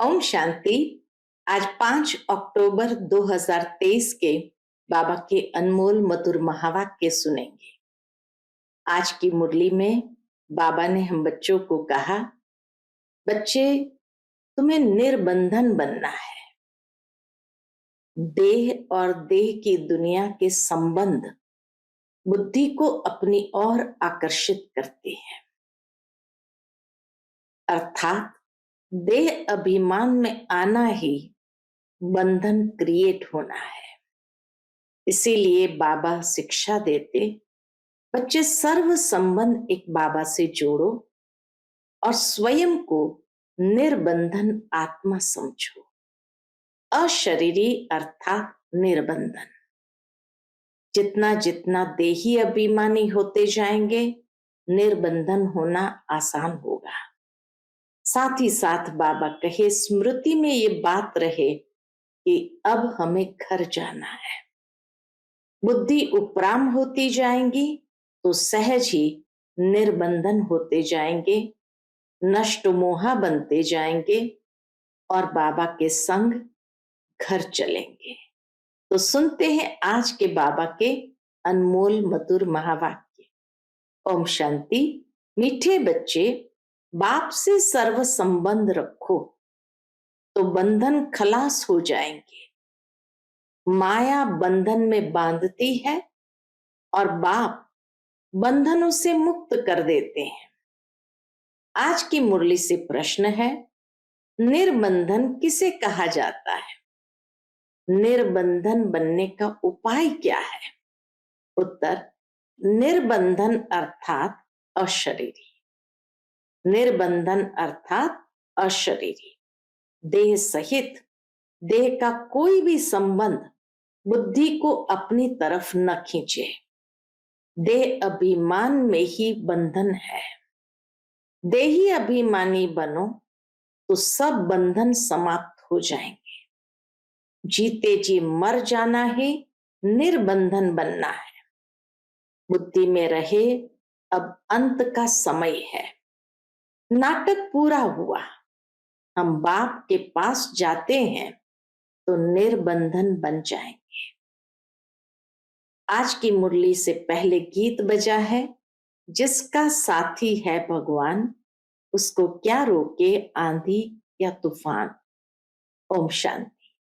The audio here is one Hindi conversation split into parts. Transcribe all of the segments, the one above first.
ओम शांति। आज 5 अक्टूबर 2023 के बाबा के अनमोल मधुर महावाक्य सुनेंगे। आज की मुरली में बाबा ने हम बच्चों को कहा, बच्चे तुम्हें निर्बंधन बनना है। देह और देह की दुनिया के संबंध बुद्धि को अपनी ओर आकर्षित करते हैं, अर्थात देह अभिमान में आना ही बंधन क्रिएट होना है। इसीलिए बाबा शिक्षा देते, बच्चे सर्व संबंध एक बाबा से जोड़ो और स्वयं को निर्बंधन आत्मा समझो। अशरीरी अर्थात निर्बंधन। जितना जितना देही अभिमानी होते जाएंगे, निर्बंधन होना आसान होगा। साथ ही साथ बाबा कहे, स्मृति में ये बात रहे कि अब हमें घर जाना है। बुद्धि उपराम होती जाएंगी तो सहज ही निर्बंधन होते जाएंगे, नष्ट मोहा बनते जाएंगे और बाबा के संग घर चलेंगे। तो सुनते हैं आज के बाबा के अनमोल मधुर महावाक्य। ओम शांति। मीठे बच्चे, बाप से सर्व संबंध रखो तो बंधन खलास हो जाएंगे। माया बंधन में बांधती है और बाप बंधनों से मुक्त कर देते हैं। आज की मुरली से प्रश्न है, निर्बंधन किसे कहा जाता है? निर्बंधन बनने का उपाय क्या है? उत्तर, निर्बंधन अर्थात अशरीरी। निर्बंधन अर्थात अशरीरी। देह सहित देह का कोई भी संबंध बुद्धि को अपनी तरफ न खींचे। देह अभिमान में ही बंधन है। देही अभिमानी बनो तो सब बंधन समाप्त हो जाएंगे। जीते जी मर जाना ही निर्बंधन बनना है। बुद्धि में रहे, अब अंत का समय है। नाटक पूरा हुआ, हम बाप के पास जाते हैं तो निर्बंधन बन जाएंगे। आज की मुरली से पहले गीत बजा है, जिसका साथी है भगवान, उसको क्या रोके आंधी या तूफान। ओम शांति।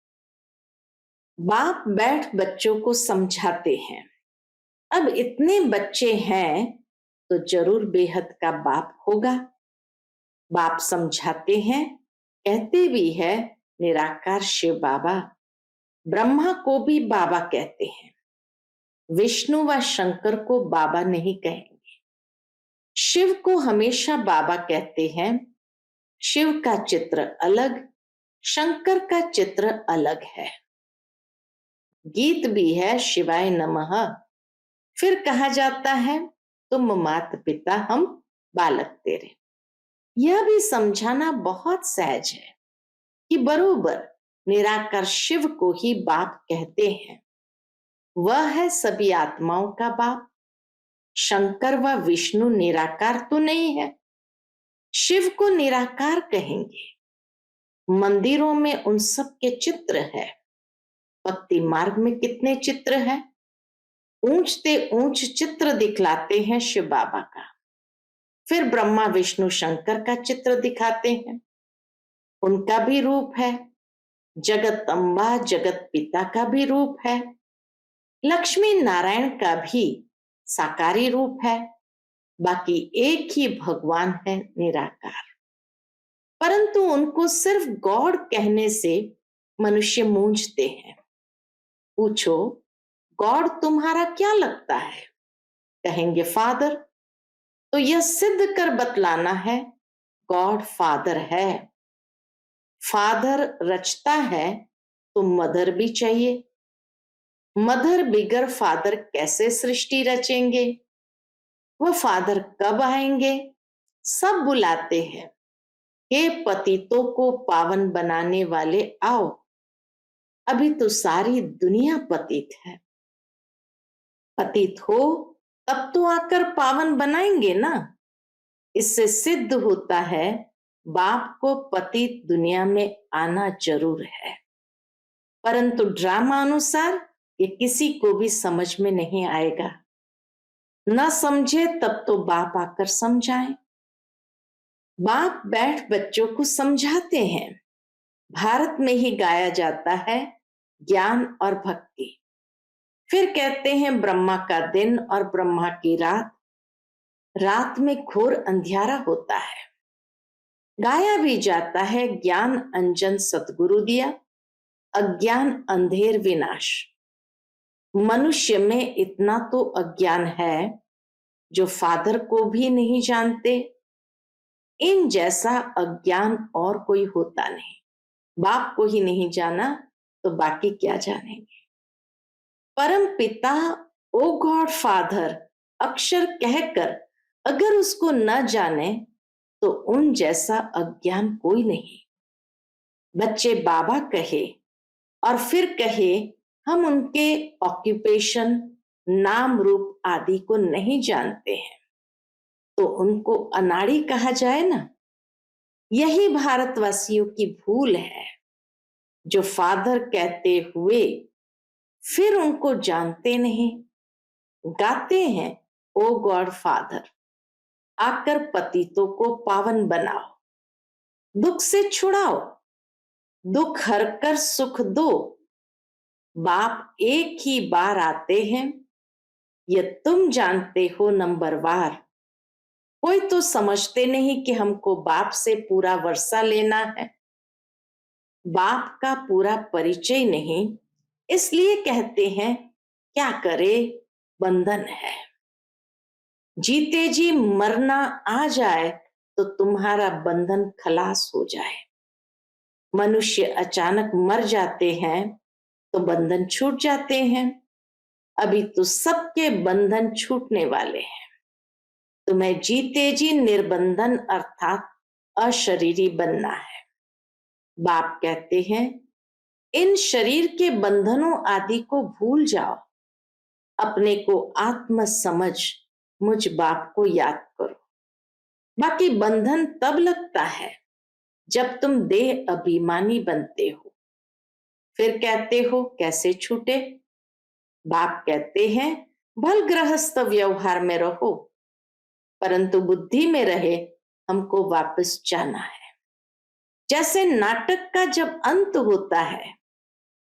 बाप बैठ बच्चों को समझाते हैं। अब इतने बच्चे हैं तो जरूर बेहद का बाप होगा। बाप समझाते हैं, कहते भी है निराकार शिव बाबा। ब्रह्मा को भी बाबा कहते हैं। विष्णु व शंकर को बाबा नहीं कहेंगे। शिव को हमेशा बाबा कहते हैं। शिव का चित्र अलग, शंकर का चित्र अलग है। गीत भी है शिवाय नमः। फिर कहा जाता है, तुम मात पिता हम बालक तेरे। यह भी समझाना बहुत सहज है कि बरोबर निराकार शिव को ही बाप कहते हैं। वह है सभी आत्माओं का बाप। शंकर व विष्णु निराकार तो नहीं है। शिव को निराकार कहेंगे। मंदिरों में उन सब के चित्र है। भक्ति मार्ग में कितने चित्र हैं? ऊंचते ऊंच चित्र दिखलाते हैं शिव बाबा का। फिर ब्रह्मा विष्णु शंकर का चित्र दिखाते हैं, उनका भी रूप है। जगत अम्बा जगत पिता का भी रूप है। लक्ष्मी नारायण का भी साकारी रूप है। बाकी एक ही भगवान है निराकार। परंतु उनको सिर्फ गॉड कहने से मनुष्य मूंझते हैं। पूछो, गॉड तुम्हारा क्या लगता है? कहेंगे फादर। तो यह सिद्ध कर बतलाना है, गॉड फादर है। फादर रचता है तो मदर भी चाहिए। मदर बिगर फादर कैसे सृष्टि रचेंगे? वह फादर कब आएंगे? सब बुलाते हैं, हे पतितों को पावन बनाने वाले आओ। अभी तो सारी दुनिया पतित है। पतित हो तब तो आकर पावन बनाएंगे ना। इससे सिद्ध होता है बाप को पति दुनिया में आना जरूर है, परंतु ड्रामा अनुसार ये किसी को भी समझ में नहीं आएगा। न समझे तब तो बाप आकर समझाएं। बाप बैठ बच्चों को समझाते हैं। भारत में ही गाया जाता है ज्ञान और भक्ति। फिर कहते हैं ब्रह्मा का दिन और ब्रह्मा की रात, रात में घोर अंधियारा होता है। गाया भी जाता है ज्ञान अंजन सतगुरु दिया, अज्ञान अंधेर विनाश। मनुष्य में इतना तो अज्ञान है जो फादर को भी नहीं जानते। इन जैसा अज्ञान और कोई होता नहीं। बाप को ही नहीं जाना तो बाकी क्या जानेंगे। परम पिता, ओ गॉड फादर अक्षर कहकर अगर उसको न जाने तो उन जैसा अज्ञान कोई नहीं। बच्चे बाबा कहे और फिर कहे हम उनके ऑक्यूपेशन, नाम रूप आदि को नहीं जानते हैं, तो उनको अनाड़ी कहा जाए ना। यही भारतवासियों की भूल है, जो फादर कहते हुए फिर उनको जानते नहीं। गाते हैं ओ गॉड फादर, आकर पतितों को पावन बनाओ, दुख से छुड़ाओ, दुख हरकर सुख दो। बाप एक ही बार आते हैं, ये तुम जानते हो नंबरवार। कोई तो समझते नहीं कि हमको बाप से पूरा वर्षा लेना है। बाप का पूरा परिचय नहीं, इसलिए कहते हैं क्या करे बंधन है। जीते जी मरना आ जाए तो तुम्हारा बंधन खलास हो जाए। मनुष्य अचानक मर जाते हैं तो बंधन छूट जाते हैं। अभी तो सबके बंधन छूटने वाले हैं। तुम्हें जीते जी निर्बंधन अर्थात अशरीरी बनना है। बाप कहते हैं इन शरीर के बंधनों आदि को भूल जाओ, अपने को आत्म समझ मुझ बाप को याद करो। बाकी बंधन तब लगता है जब तुम देह अभिमानी बनते हो। फिर कहते हो कैसे छूटे। बाप कहते हैं भल गृहस्थ व्यवहार में रहो, परंतु बुद्धि में रहे हमको वापस जाना है। जैसे नाटक का जब अंत होता है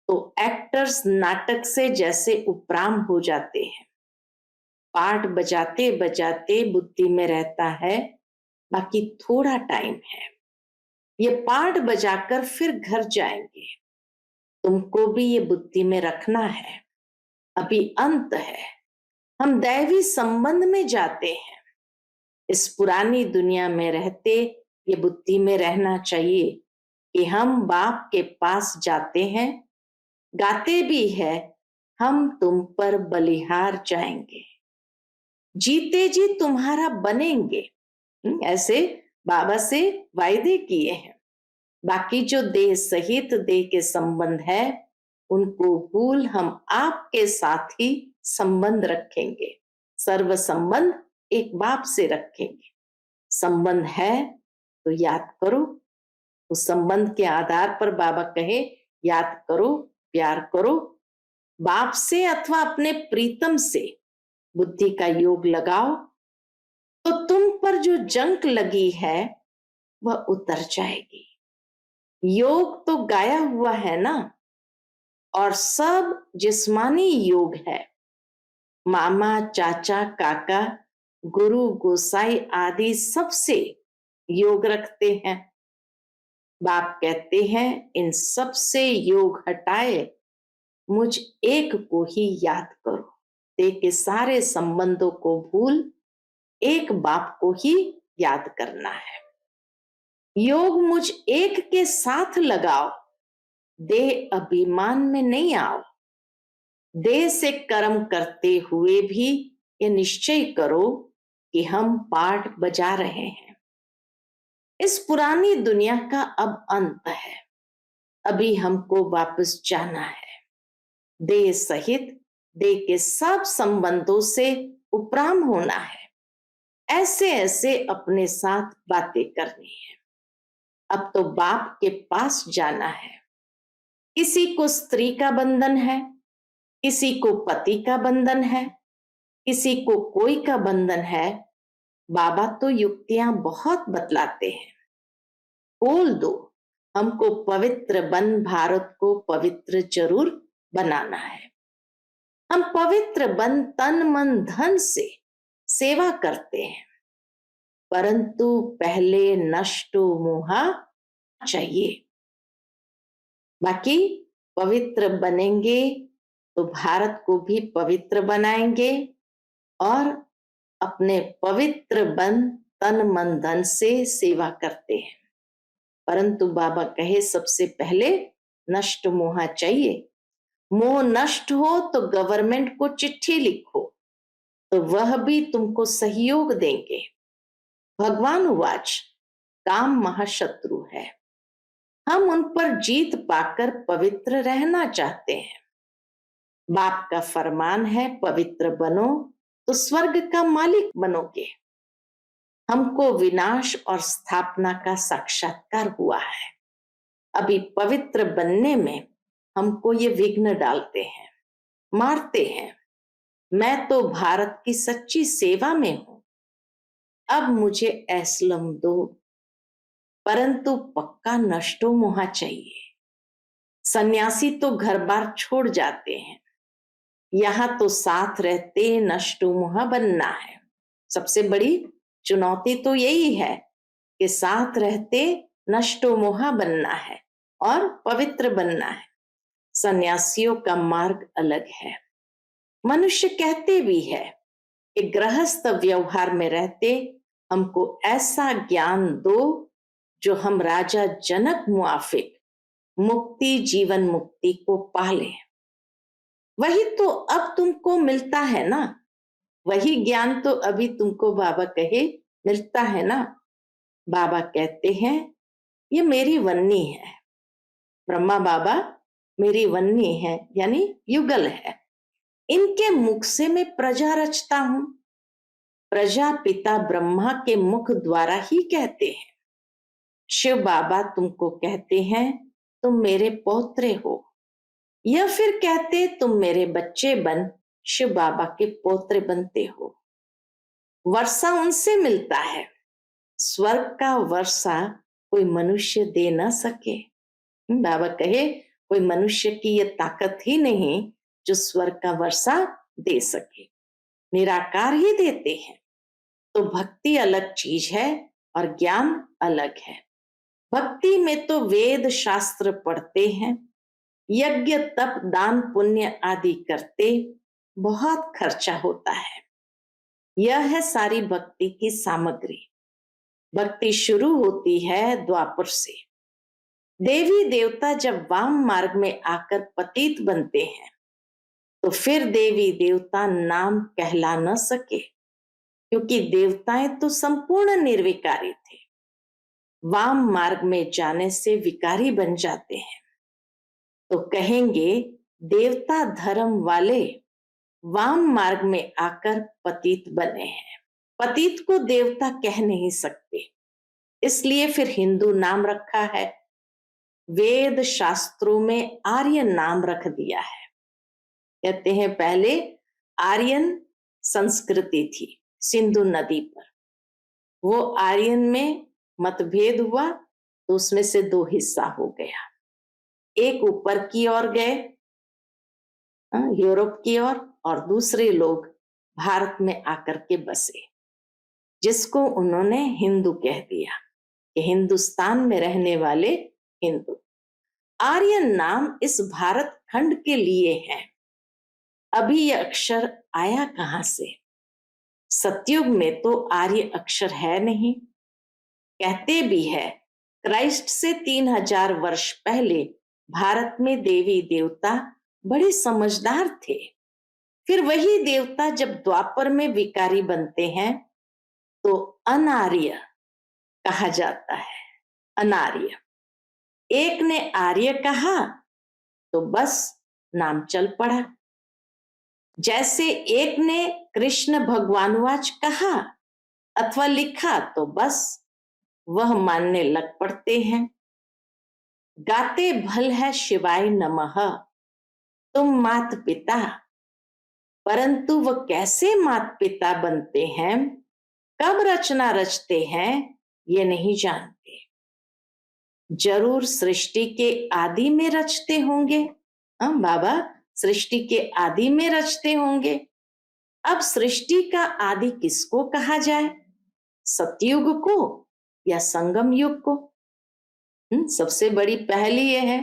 तो एक्टर्स नाटक से जैसे उपराम हो जाते हैं। पाठ बजाते बजाते बुद्धि में रहता है बाकी थोड़ा टाइम है, ये पाठ बजाकर फिर घर जाएंगे। तुमको भी ये बुद्धि में रखना है, अभी अंत है। हम दैवी संबंध में जाते हैं। इस पुरानी दुनिया में रहते ये बुद्धि में रहना चाहिए कि हम बाप के पास जाते हैं। गाते भी है हम तुम पर बलिहार जाएंगे, जीते जी तुम्हारा बनेंगे। ऐसे बाबा से वायदे किए हैं। बाकी जो देह सहित देह के संबंध है उनको भूल हम आपके साथ ही संबंध रखेंगे। सर्व संबंध एक बाप से रखेंगे। संबंध है तो याद करो। उस संबंध के आधार पर बाबा कहे याद करो, प्यार करो। बाप से अथवा अपने प्रीतम से बुद्धि का योग लगाओ तो तुम पर जो जंक लगी है वह उतर जाएगी। योग तो गाया हुआ है ना, और सब जिस्मानी योग है। मामा, चाचा, काका, गुरु, गोसाई आदि सबसे योग रखते हैं। बाप कहते हैं इन सब से योग हटाए मुझ एक को ही याद करो। देह के सारे संबंधों को भूल एक बाप को ही याद करना है। योग मुझ एक के साथ लगाओ, देह अभिमान में नहीं आओ। देह से कर्म करते हुए भी ये निश्चय करो कि हम पाठ बजा रहे हैं। इस पुरानी दुनिया का अब अंत है, अभी हमको वापस जाना है। देह सहित देह के सब संबंधों से उपराम होना है। ऐसे ऐसे अपने साथ बातें करनी है। अब तो बाप के पास जाना है। किसी को स्त्री का बंधन है, किसी को पति का बंधन है, किसी को कोई का बंधन है। बाबा तो युक्तियां बहुत बतलाते हैं। बोल दो, हमको पवित्र बन भारत को पवित्र जरूर बनाना है। हम पवित्र बन तन मन धन से सेवा करते हैं, परंतु पहले नष्टो मोहा चाहिए। बाकी पवित्र बनेंगे तो भारत को भी पवित्र बनाएंगे और अपने पवित्र बन तन मन धन से सेवा करते हैं। परंतु बाबा कहे सबसे पहले नष्ट मोह चाहिए। मोह नष्ट हो तो गवर्नमेंट को चिट्ठी लिखो, तो वह भी तुमको सहयोग देंगे। भगवान उवाच, काम महाशत्रु है। हम उन पर जीत पाकर पवित्र रहना चाहते हैं। बाप का फरमान है पवित्र बनो तो स्वर्ग का मालिक बनोगे। हमको विनाश और स्थापना का साक्षात्कार हुआ है। अभी पवित्र बनने में हमको ये विघ्न डालते हैं, मारते हैं। मैं तो भारत की सच्ची सेवा में हूं, अब मुझे एस्लम दो, परंतु पक्का नष्टो मोहा चाहिए। सन्यासी तो घर बार छोड़ जाते हैं, यहां तो साथ रहते नष्टो मोहा बनना है। सबसे बड़ी चुनौती तो यही है कि साथ रहते नष्टो मोहा बनना है और पवित्र बनना है। सन्यासियों का मार्ग अलग है। मनुष्य कहते भी है कि गृहस्थ व्यवहार में रहते हमको ऐसा ज्ञान दो जो हम राजा जनक मुआफिक मुक्ति जीवन मुक्ति को पाले। वही तो अब तुमको मिलता है ना, वही ज्ञान तो अभी तुमको बाबा कहे मिलता है ना। बाबा कहते हैं ये मेरी वन्नी है। ब्रह्मा बाबा मेरी वन्नी है, यानी युगल है। इनके मुख से मैं प्रजा रचता हूं। प्रजा पिता ब्रह्मा के मुख द्वारा ही कहते हैं। शिव बाबा तुमको कहते हैं तुम मेरे पौत्रे हो, या फिर कहते तुम मेरे बच्चे बन शिव बाबा के पोत्रे बनते हो। वर्षा उनसे मिलता है। स्वर्ग का वर्षा कोई मनुष्य दे ना सके। बाबा कहे कोई मनुष्य की यह ताकत ही नहीं जो स्वर्ग का वर्षा दे सके, निराकार ही देते हैं। तो भक्ति अलग चीज है और ज्ञान अलग है। भक्ति में तो वेद शास्त्र पढ़ते हैं, यज्ञ तप दान पुण्य आदि करते बहुत खर्चा होता है। यह है सारी भक्ति की सामग्री। भक्ति शुरू होती है द्वापर से। देवी देवता जब वाम मार्ग में आकर पतित बनते हैं तो फिर देवी देवता नाम कहला न सके, क्योंकि देवताएं तो संपूर्ण निर्विकारी थे। वाम मार्ग में जाने से विकारी बन जाते हैं, तो कहेंगे देवता धर्म वाले वाम मार्ग में आकर पतित बने हैं। पतित को देवता कह नहीं सकते, इसलिए फिर हिंदू नाम रखा है। वेद शास्त्रों में आर्य नाम रख दिया है। कहते हैं पहले आर्यन संस्कृति थी सिंधु नदी पर, वो आर्यन में मतभेद हुआ तो उसमें से दो हिस्सा हो गया। एक ऊपर की ओर गए यूरोप की ओर, और दूसरे लोग भारत में आकर के बसे, जिसको उन्होंने हिंदू कह दिया कि हिंदुस्तान में रहने वाले हिंदू। आर्यन नाम इस भारत खंड के लिए है। अभी यह अक्षर आया कहां से? सतयुग में तो आर्य अक्षर है नहीं। कहते भी है क्राइस्ट से 3000 वर्ष पहले भारत में देवी देवता बड़े समझदार थे। फिर वही देवता जब द्वापर में विकारी बनते हैं तो अनार्य कहा जाता है। अनार्य। एक ने आर्य कहा तो बस नाम चल पड़ा। जैसे एक ने कृष्ण भगवानुवाच कहा अथवा लिखा तो बस वह मानने लग पड़ते हैं। गाते भल है शिवाय नमः तुम मात पिता, परंतु वह कैसे मात पिता बनते हैं, कब रचना रचते हैं, ये नहीं जानते। जरूर सृष्टि के आदि में रचते होंगे। बाबा, सृष्टि के आदि में रचते होंगे। अब सृष्टि का आदि किसको कहा जाए, सतयुग को या संगम युग को? सबसे बड़ी पहेली यह है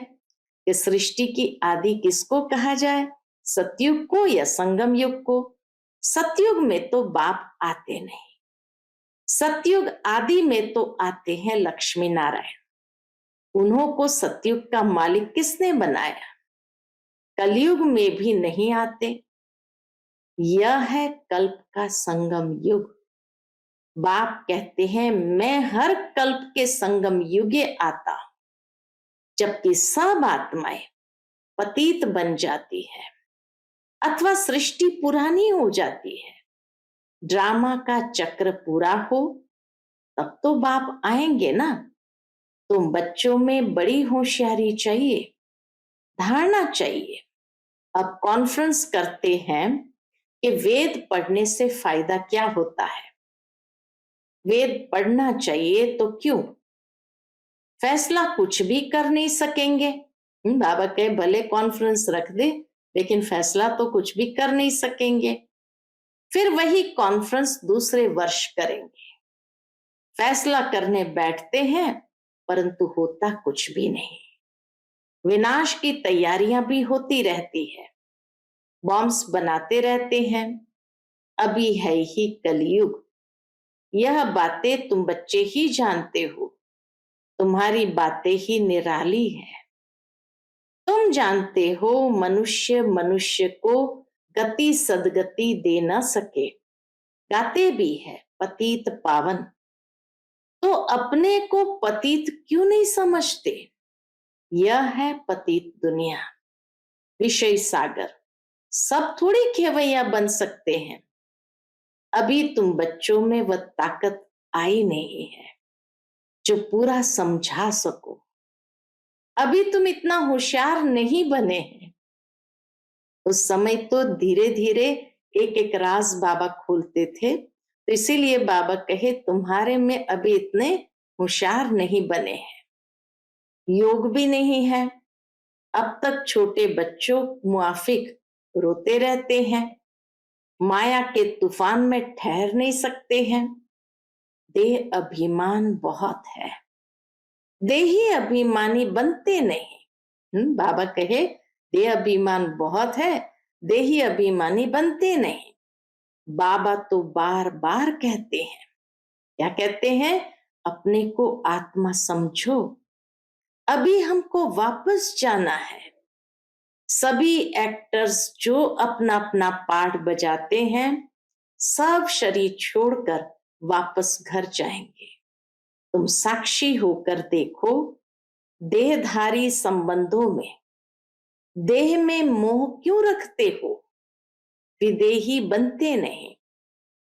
कि सृष्टि की आदि किसको कहा जाए, सतयुग को या संगम युग को? सतयुग में तो बाप आते नहीं। सतयुग आदि में तो आते हैं लक्ष्मी नारायण। उन्हों को सतयुग का मालिक किसने बनाया? कलयुग में भी नहीं आते। यह है कल्प का संगम युग। बाप कहते हैं मैं हर कल्प के संगम युगे आता हूं, जबकि सब आत्माएं पतित बन जाती है अथवा सृष्टि पुरानी हो जाती है, ड्रामा का चक्र पूरा हो, तब तो बाप आएंगे ना। तो बच्चों में बड़ी होशियारी चाहिए, धारणा चाहिए। अब कॉन्फ्रेंस करते हैं कि वेद पढ़ने से फायदा क्या होता है। वेद पढ़ना चाहिए तो क्यों? फैसला कुछ भी कर नहीं सकेंगे। बाबा कहे भले कॉन्फ्रेंस रख दे, लेकिन फैसला तो कुछ भी कर नहीं सकेंगे। फिर वही कॉन्फ्रेंस दूसरे वर्ष करेंगे, फैसला करने बैठते हैं, परंतु होता कुछ भी नहीं। विनाश की तैयारियां भी होती रहती है, बॉम्ब्स बनाते रहते हैं। अभी है ही कलयुग। यह बातें तुम बच्चे ही जानते हो, तुम्हारी बातें ही निराली है। तुम जानते हो मनुष्य मनुष्य को गति सदगति दे न सके, गाते भी है पतित पावन। तो अपने को पतित क्यों नहीं समझते? यह है पतित दुनिया, विषय सागर। सब थोड़ी खेवैया बन सकते हैं। अभी तुम बच्चों में वह ताकत आई नहीं है जो पूरा समझा सको। अभी तुम इतना होशियार नहीं बने हैं। उस समय तो धीरे धीरे एक एक राज बाबा खोलते थे, तो इसीलिए बाबा कहे तुम्हारे में अभी इतने होशियार नहीं बने हैं, योग भी नहीं है। अब तक छोटे बच्चों मुआफिक रोते रहते हैं, माया के तूफान में ठहर नहीं सकते हैं। देह अभिमान बहुत है, देही अभिमानी बनते नहीं। बाबा कहे देह अभिमान बहुत है, देही अभिमानी बनते नहीं। बाबा तो बार बार कहते हैं, क्या कहते हैं? अपने को आत्मा समझो। अभी हमको वापस जाना है। सभी एक्टर्स जो अपना अपना पार्ट बजाते हैं, सब शरीर छोड़कर वापस घर जाएंगे। तुम साक्षी होकर देखो, देहधारी संबंधों में देह में मोह क्यों रखते हो? विदेही बनते नहीं,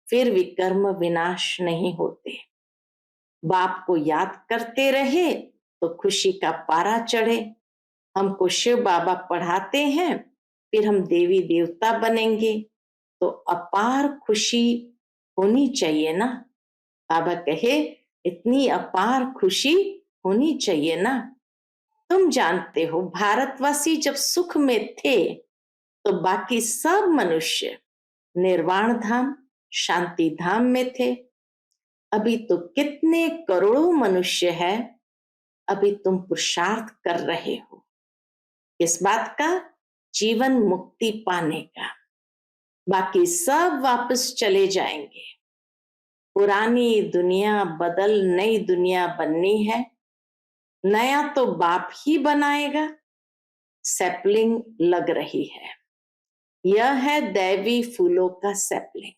फिर विकर्म विनाश नहीं होते। बाप को याद करते रहे तो खुशी का पारा चढ़े। हमको शिव बाबा पढ़ाते हैं, फिर हम देवी देवता बनेंगे, तो अपार खुशी होनी चाहिए ना। बाबा कहे इतनी अपार खुशी होनी चाहिए ना। तुम जानते हो भारतवासी जब सुख में थे तो बाकी सब मनुष्य निर्वाण धाम शांति धाम में थे। अभी तो कितने करोड़ों मनुष्य है, अभी तुम पुरुषार्थ कर रहे हो इस बात का, जीवन मुक्ति पाने का। बाकी सब वापस चले जाएंगे। पुरानी दुनिया बदल नई दुनिया बननी है। नया तो बाप ही बनाएगा। सैपलिंग लग रही है, यह है दैवी फूलों का सैपलिंग।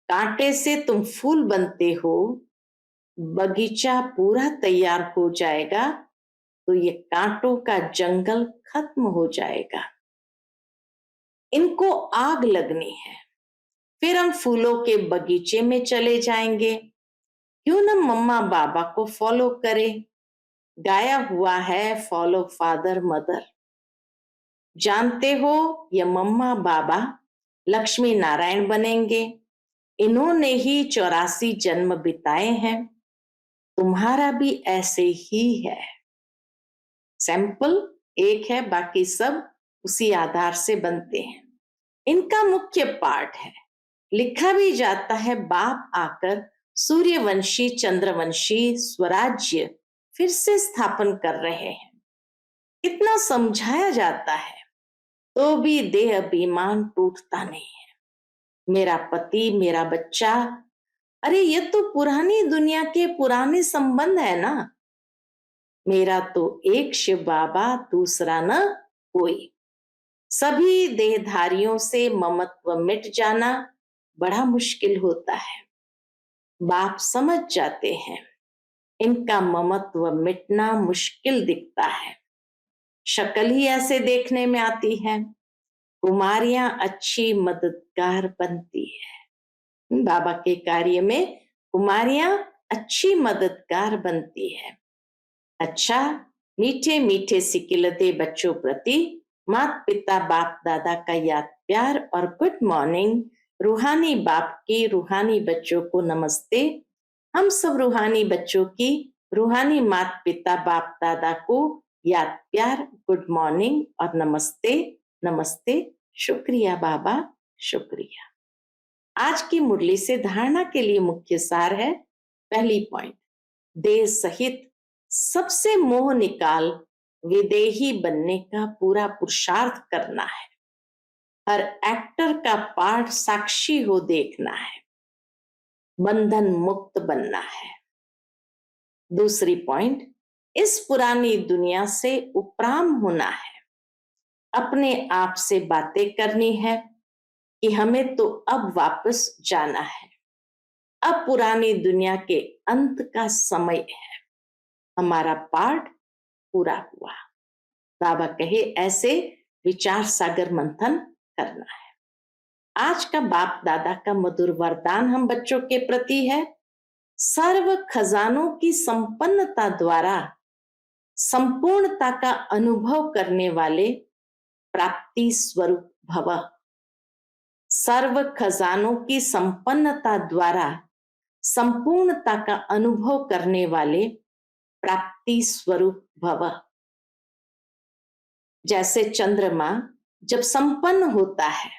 कांटे से तुम फूल बनते हो, बगीचा पूरा तैयार हो जाएगा तो ये कांटों का जंगल खत्म हो जाएगा। इनको आग लगनी है, फिर हम फूलों के बगीचे में चले जाएंगे, क्यों ना मम्मा बाबा को फॉलो करे। गाया हुआ है फॉलो फादर मदर। जानते हो ये मम्मा बाबा लक्ष्मी नारायण बनेंगे। इन्होंने ही 84 जन्म बिताए हैं। तुम्हारा भी ऐसे ही है। सैंपल एक है, बाकी सब उसी आधार से बनते हैं। इनका मुख्य पाठ है। लिखा भी जाता है बाप आकर सूर्यवंशी चंद्रवंशी स्वराज्य फिर से स्थापन कर रहे हैं। इतना समझाया जाता है तो भी देह अभिमान टूटता नहीं है। मेरा पति मेरा बच्चा, अरे ये तो पुरानी दुनिया के पुराने संबंध है ना। मेरा तो एक शिव बाबा दूसरा न कोई। सभी देहधारियों से ममत्व मिट जाना बड़ा मुश्किल होता है। बाप समझ जाते हैं इनका ममत्व मिटना मुश्किल दिखता है। शक्ल ही ऐसे देखने में आती है। कुमारियां अच्छी मददगार बनती है। बाबा के कार्य में कुमारियां अच्छी मददगार बनती है। अच्छा, मीठे मीठे सिकिलते बच्चों प्रति माता पिता बाप दादा का याद प्यार और गुड मॉर्निंग। रूहानी बाप की रूहानी बच्चों को नमस्ते। हम सब रूहानी बच्चों की रूहानी माता पिता बाप दादा को याद प्यार गुड मॉर्निंग और नमस्ते। नमस्ते। शुक्रिया बाबा, शुक्रिया। आज की मुरली से धारणा के लिए मुख्य सार है। पहली पॉइंट, देह सहित सबसे मोह निकाल विदेही बनने का पूरा पुरुषार्थ करना है। हर एक्टर का पार्ट साक्षी हो देखना है। बंधन मुक्त बनना है। दूसरी पॉइंट, इस पुरानी दुनिया से उपराम होना है। अपने आप से बातें करनी है कि हमें तो अब वापस जाना है। अब पुरानी दुनिया के अंत का समय है। हमारा पार्ट पूरा हुआ। बाबा कहे ऐसे विचार सागर मंथन करना है। आज का बाप दादा का मधुर वरदान हम बच्चों के प्रति है। सर्व खजानों की संपन्नता द्वारा संपूर्णता का अनुभव करने वाले प्राप्ति स्वरूप भव। सर्व खजानों की संपन्नता द्वारा संपूर्णता का अनुभव करने वाले प्राप्ति स्वरूप भव। जैसे चंद्रमा जब संपन्न होता है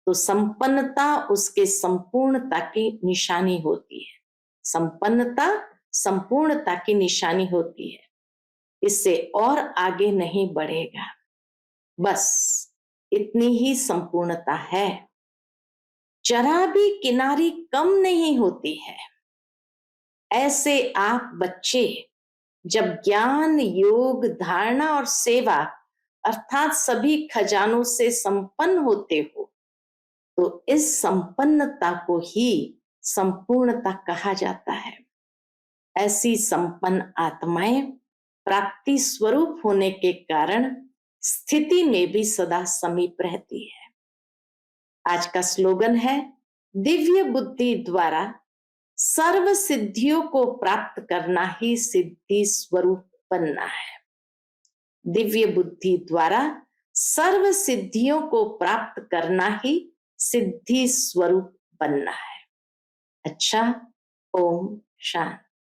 तो संपन्नता उसके संपूर्णता की निशानी होती है। संपन्नता संपूर्णता की निशानी होती है। इससे और आगे नहीं बढ़ेगा। बस इतनी ही संपूर्णता है। जरा भी किनारी कम नहीं होती है। ऐसे आप बच्चे जब ज्ञान योग धारणा और सेवा अर्थात सभी खजानों से संपन्न होते हो तो इस संपन्नता को ही संपूर्णता कहा जाता है। ऐसी संपन्न आत्माएं प्राप्ति स्वरूप होने के कारण स्थिति में भी सदा समीप रहती है। आज का स्लोगन है, दिव्य बुद्धि द्वारा सर्व सिद्धियों को प्राप्त करना ही सिद्धि स्वरूप बनना है। दिव्य बुद्धि द्वारा सर्व सिद्धियों को प्राप्त करना ही सिद्धि स्वरूप बनना है। अच्छा, ओम शांति।